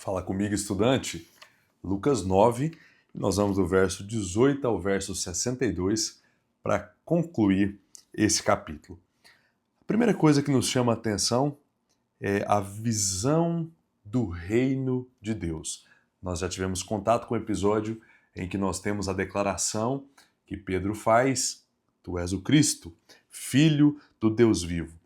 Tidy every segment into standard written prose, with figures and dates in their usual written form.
Fala comigo, estudante. Lucas 9, nós vamos do verso 18 ao verso 62 para concluir esse capítulo. A primeira coisa que nos chama a atenção é a visão do reino de Deus. Nós já tivemos contato com o episódio em que nós temos a declaração que Pedro faz: Tu és o Cristo, Filho do Deus vivo.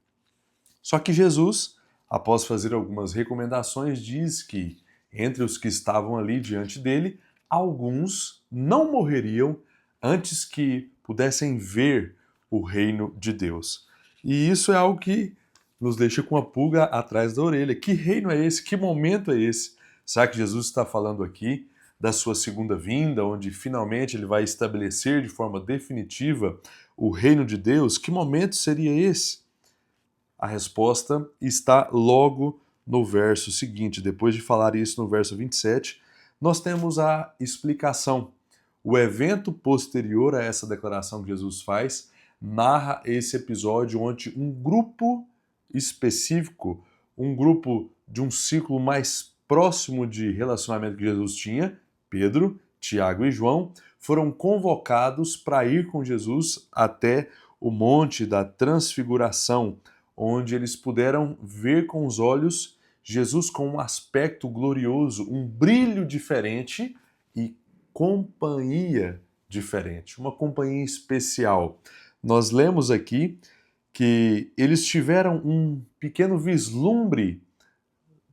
Só que Jesus, após fazer algumas recomendações, diz que entre os que estavam ali diante dele, alguns não morreriam antes que pudessem ver o reino de Deus. E isso é algo que nos deixa com a pulga atrás da orelha. Que reino é esse? Que momento é esse? Será que Jesus está falando aqui da sua segunda vinda, onde finalmente ele vai estabelecer de forma definitiva o reino de Deus? Que momento seria esse? A resposta está logo no verso seguinte. Depois de falar isso no verso 27, nós temos a explicação. O evento posterior a essa declaração que Jesus faz narra esse episódio onde um grupo específico, um grupo de um ciclo mais próximo de relacionamento que Jesus tinha, Pedro, Tiago e João, foram convocados para ir com Jesus até o Monte da Transfiguração, onde eles puderam ver com os olhos Jesus com um aspecto glorioso, um brilho diferente e companhia diferente, uma companhia especial. Nós lemos aqui que eles tiveram um pequeno vislumbre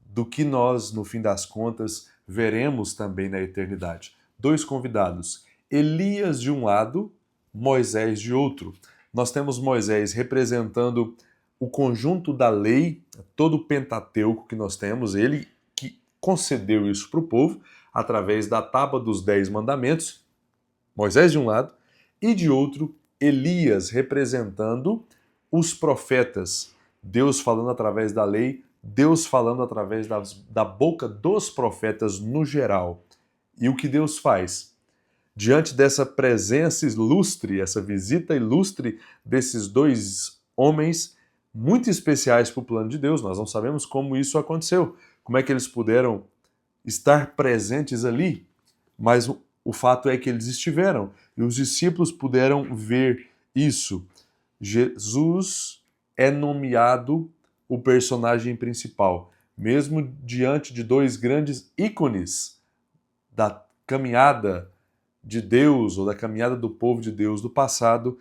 do que nós, no fim das contas, veremos também na eternidade. Dois convidados, Elias de um lado, Moisés de outro. Nós temos Moisés representando o conjunto da lei, todo o Pentateuco que nós temos, ele que concedeu isso para o povo através da tábua dos 10 mandamentos, Moisés de um lado, e de outro, Elias representando os profetas, Deus falando através da lei, Deus falando através da boca dos profetas no geral. E o que Deus faz? Diante dessa presença ilustre, essa visita ilustre desses dois homens, muito especiais para o plano de Deus, nós não sabemos como isso aconteceu, como é que eles puderam estar presentes ali, mas o fato é que eles estiveram e os discípulos puderam ver isso. Jesus é nomeado o personagem principal, mesmo diante de dois grandes ícones da caminhada de Deus ou da caminhada do povo de Deus do passado.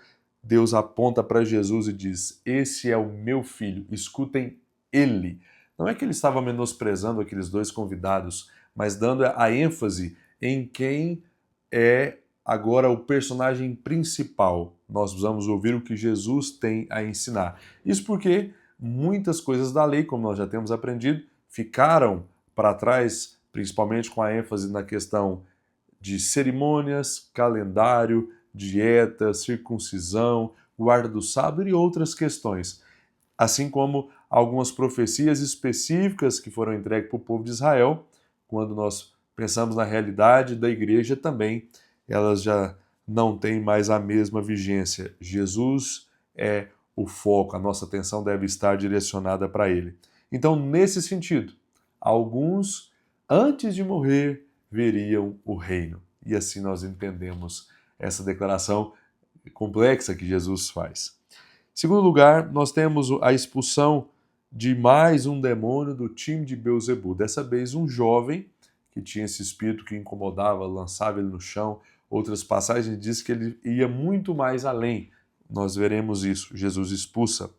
Deus aponta para Jesus e diz: esse é o meu filho, escutem ele. Não é que ele estava menosprezando aqueles dois convidados, mas dando a ênfase em quem é agora o personagem principal. Nós vamos ouvir o que Jesus tem a ensinar. Isso porque muitas coisas da lei, como nós já temos aprendido, ficaram para trás, principalmente com a ênfase na questão de cerimônias, calendário, dieta, circuncisão, guarda do sábado e outras questões. Assim como algumas profecias específicas que foram entregues para o povo de Israel, quando nós pensamos na realidade da igreja também, elas já não têm mais a mesma vigência. Jesus é o foco, a nossa atenção deve estar direcionada para ele. Então, nesse sentido, alguns, antes de morrer, veriam o reino. E assim nós entendemos essa declaração complexa que Jesus faz. Em segundo lugar, nós temos a expulsão de mais um demônio do time de Beelzebul. Dessa vez, um jovem que tinha esse espírito que incomodava, lançava ele no chão. Outras passagens dizem que ele ia muito mais além. Nós veremos isso. Jesus expulsa.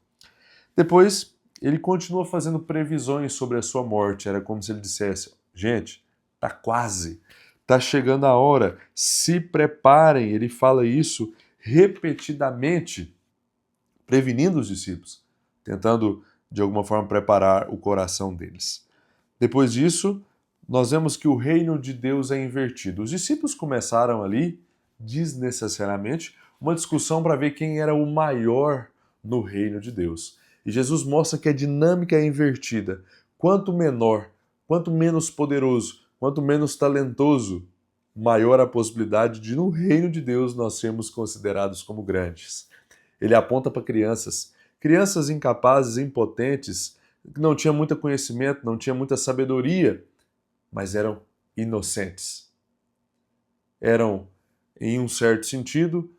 Depois, ele continua fazendo previsões sobre a sua morte. Era como se ele dissesse: gente, está quase. Está chegando a hora, se preparem. Ele fala isso repetidamente, prevenindo os discípulos, tentando de alguma forma preparar o coração deles. Depois disso, nós vemos que o reino de Deus é invertido. Os discípulos começaram ali, desnecessariamente, uma discussão para ver quem era o maior no reino de Deus. E Jesus mostra que a dinâmica é invertida. Quanto menor, quanto menos poderoso, quanto menos talentoso, maior a possibilidade de, no reino de Deus, nós sermos considerados como grandes. Ele aponta para crianças incapazes, impotentes, que não tinham muito conhecimento, não tinham muita sabedoria, mas eram inocentes. Eram, em um certo sentido,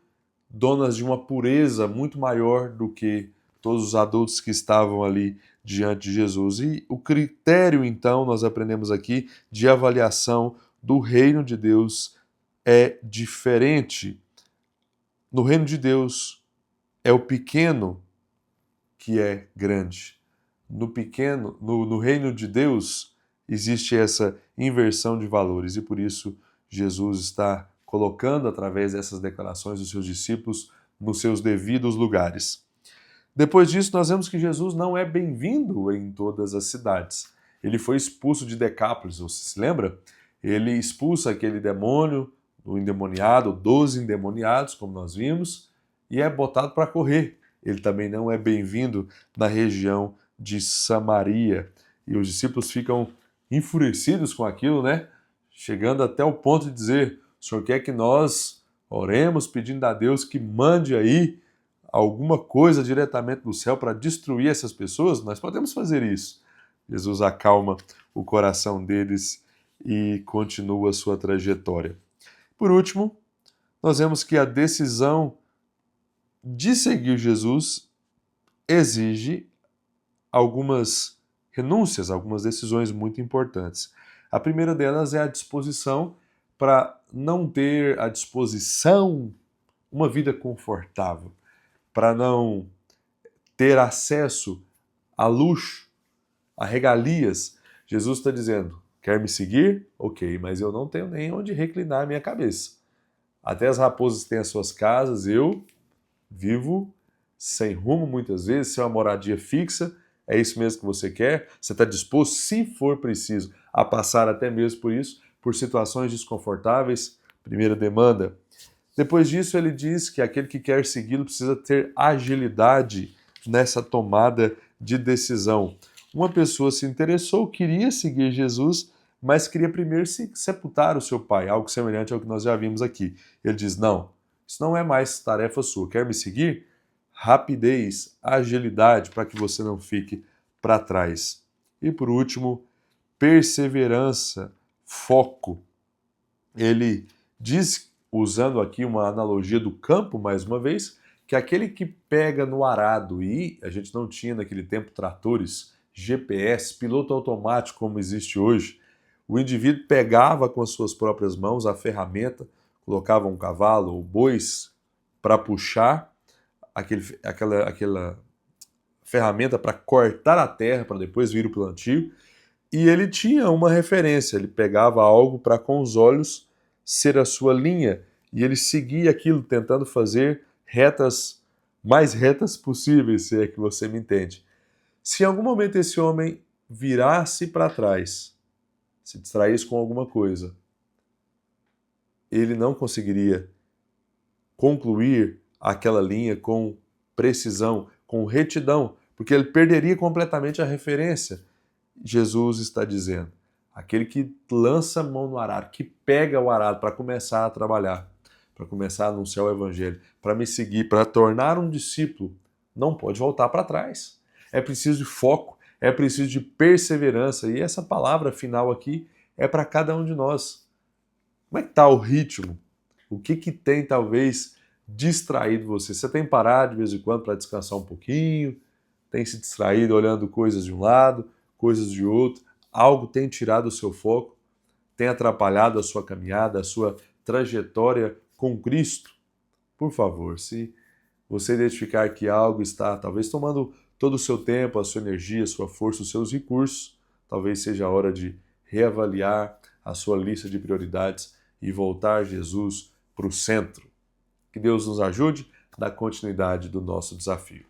donas de uma pureza muito maior do que todos os adultos que estavam ali diante de Jesus. E o critério, então, nós aprendemos aqui, de avaliação do reino de Deus é diferente. No reino de Deus, é o pequeno que é grande. No reino de Deus, existe essa inversão de valores e por isso Jesus está colocando, através dessas declarações dos seus discípulos, nos seus devidos lugares. Depois disso, nós vemos que Jesus não é bem-vindo em todas as cidades. Ele foi expulso de Decápolis, você se lembra? Ele expulsa aquele demônio, o endemoniado, 12 endemoniados, como nós vimos, e é botado para correr. Ele também não é bem-vindo na região de Samaria. E os discípulos ficam enfurecidos com aquilo, né? Chegando até o ponto de dizer: o Senhor quer que nós oremos pedindo a Deus que mande aí alguma coisa diretamente do céu para destruir essas pessoas? Nós podemos fazer isso. Jesus acalma o coração deles e continua a sua trajetória. Por último, nós vemos que a decisão de seguir Jesus exige algumas renúncias, algumas decisões muito importantes. A primeira delas é a disposição para não ter à disposição uma vida confortável, para não ter acesso a luxo, a regalias. Jesus está dizendo: quer me seguir? Ok, mas eu não tenho nem onde reclinar a minha cabeça. Até as raposas têm as suas casas, eu vivo sem rumo muitas vezes, sem uma moradia fixa. É isso mesmo que você quer? Você está disposto, se for preciso, a passar até mesmo por isso, por situações desconfortáveis? Primeira demanda. Depois disso, ele diz que aquele que quer segui-lo precisa ter agilidade nessa tomada de decisão. Uma pessoa se interessou, queria seguir Jesus, mas queria primeiro sepultar o seu pai, algo semelhante ao que nós já vimos aqui. Ele diz: não, isso não é mais tarefa sua. Quer me seguir? Rapidez, agilidade, para que você não fique para trás. E por último, perseverança, foco. Ele diz, usando aqui uma analogia do campo, mais uma vez, que aquele que pega no arado, e a gente não tinha naquele tempo tratores, GPS, piloto automático como existe hoje, o indivíduo pegava com as suas próprias mãos a colocava um cavalo ou bois para puxar aquela ferramenta para cortar a terra, para depois vir o plantio, e ele tinha uma referência, ele pegava algo para com os olhos ser a sua linha, e ele seguia aquilo, tentando fazer retas, mais retas possíveis, se é que você me entende. Se em algum momento esse homem virasse para trás, se distraísse com alguma coisa, ele não conseguiria concluir aquela linha com precisão, com retidão, porque ele perderia completamente a referência. Jesus está dizendo: aquele que lança a mão no arado, que pega o arado para começar a trabalhar, para começar a anunciar o evangelho, para me seguir, para tornar um discípulo, não pode voltar para trás. É preciso de foco, é preciso de perseverança, e essa palavra final aqui é para cada um de nós. Como é que está o ritmo? O que tem talvez distraído você? Você tem parado de vez em quando para descansar um pouquinho? Tem se distraído olhando coisas de um lado, coisas de outro? Algo tem tirado o seu foco? Tem atrapalhado a sua caminhada, a sua trajetória com Cristo? Por favor, se você identificar que algo está talvez tomando todo o seu tempo, a sua energia, a sua força, os seus recursos, talvez seja a hora de reavaliar a sua lista de prioridades e voltar Jesus para o centro. Que Deus nos ajude a dar continuidade do nosso desafio.